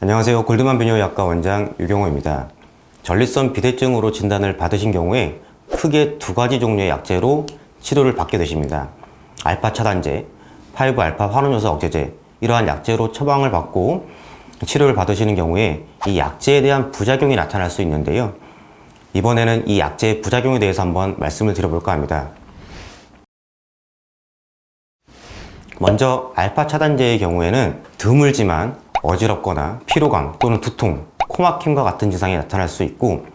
안녕하세요. 골드만 비뇨기학과 원장 유경호입니다. 전립선 비대증으로 진단을 받으신 경우에 크게 두 가지 종류의 약제로 치료를 받게 되십니다. 알파 차단제, 5-알파 환원요소 억제제, 이러한 약제로 처방을 받고 치료를 받으시는 경우에 이 약제에 대한 부작용이 나타날 수 있는데요. 이번에는 이 약제의 부작용에 대해서 한번 말씀을 드려볼까 합니다. 먼저 알파 차단제의 경우에는 드물지만 어지럽거나 피로감 또는 두통, 코막힘과 같은 증상이 나타날 수 있고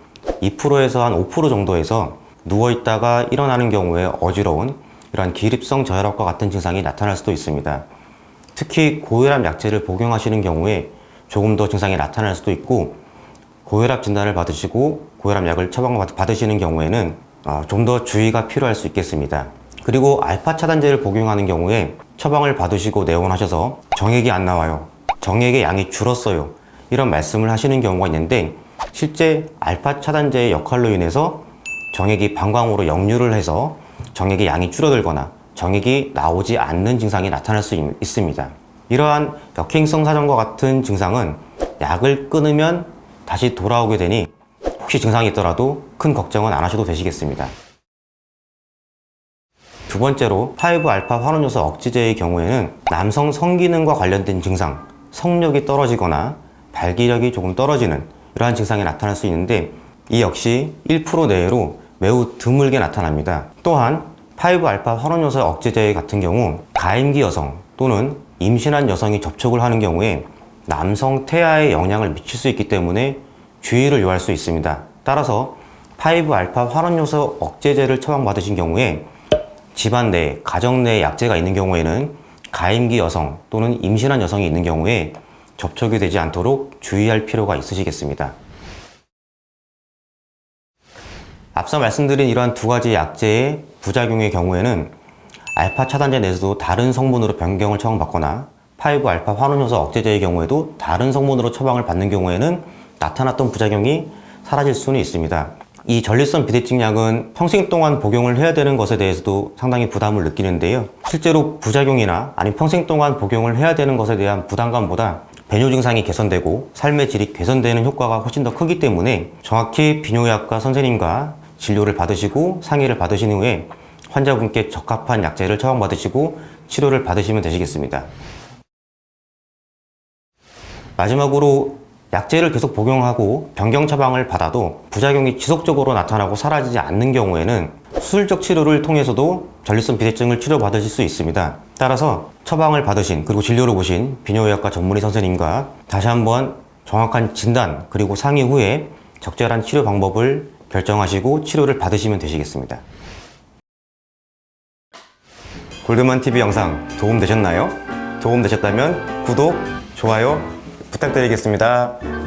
2%에서 한 5% 정도에서 누워있다가 일어나는 경우에 어지러운 이러한 기립성 저혈압과 같은 증상이 나타날 수도 있습니다. 특히 고혈압 약제를 복용하시는 경우에 조금 더 증상이 나타날 수도 있고 고혈압 진단을 받으시고 고혈압 약을 처방받으시는 경우에는 좀 더 주의가 필요할 수 있겠습니다. 그리고 알파 차단제를 복용하는 경우에 처방을 받으시고 내원하셔서 정액이 안 나와요, 정액의 양이 줄었어요, 이런 말씀을 하시는 경우가 있는데 실제 알파 차단제의 역할로 인해서 정액이 방광으로 역류를 해서 정액의 양이 줄어들거나 정액이 나오지 않는 증상이 나타날 수 있습니다. 이러한 역행성 사정과 같은 증상은 약을 끊으면 다시 돌아오게 되니 혹시 증상이 있더라도 큰 걱정은 안 하셔도 되시겠습니다. 두 번째로 5-알파 환원요소 억제제의 경우에는 남성 성기능과 관련된 증상, 성욕이 떨어지거나 발기력이 조금 떨어지는 이러한 증상이 나타날 수 있는데 이 역시 1% 내외로 매우 드물게 나타납니다. 또한 5-알파 환원요소 억제제 같은 경우 가임기 여성 또는 임신한 여성이 접촉을 하는 경우에 남성 태아에 영향을 미칠 수 있기 때문에 주의를 요할 수 있습니다. 따라서 5-알파 환원요소 억제제를 처방받으신 경우에 집안 내에, 가정 내에 약제가 있는 경우에는 가임기 여성 또는 임신한 여성이 있는 경우에 접촉이 되지 않도록 주의할 필요가 있으시겠습니다. 앞서 말씀드린 이러한 두 가지 약제의 부작용의 경우에는 알파 차단제 내에서도 다른 성분으로 변경을 처방받거나 5-알파 환원요소 억제제의 경우에도 다른 성분으로 처방을 받는 경우에는 나타났던 부작용이 사라질 수는 있습니다. 이 전립선 비대증 약은 평생 동안 복용을 해야 되는 것에 대해서도 상당히 부담을 느끼는데요. 실제로 부작용이나 아니면 평생 동안 복용을 해야 되는 것에 대한 부담감보다 배뇨 증상이 개선되고 삶의 질이 개선되는 효과가 훨씬 더 크기 때문에 정확히 비뇨기학과 선생님과 진료를 받으시고 상의를 받으신 후에 환자분께 적합한 약제를 처방받으시고 치료를 받으시면 되시겠습니다. 마지막으로 약제를 계속 복용하고 변경 처방을 받아도 부작용이 지속적으로 나타나고 사라지지 않는 경우에는 수술적 치료를 통해서도 전립선 비대증을 치료받으실 수 있습니다. 따라서 처방을 받으신 그리고 진료를 보신 비뇨기학과 전문의 선생님과 다시 한번 정확한 진단 그리고 상의 후에 적절한 치료 방법을 결정하시고 치료를 받으시면 되시겠습니다. 골드만TV 영상 도움되셨나요? 도움되셨다면 구독, 좋아요 부탁드리겠습니다.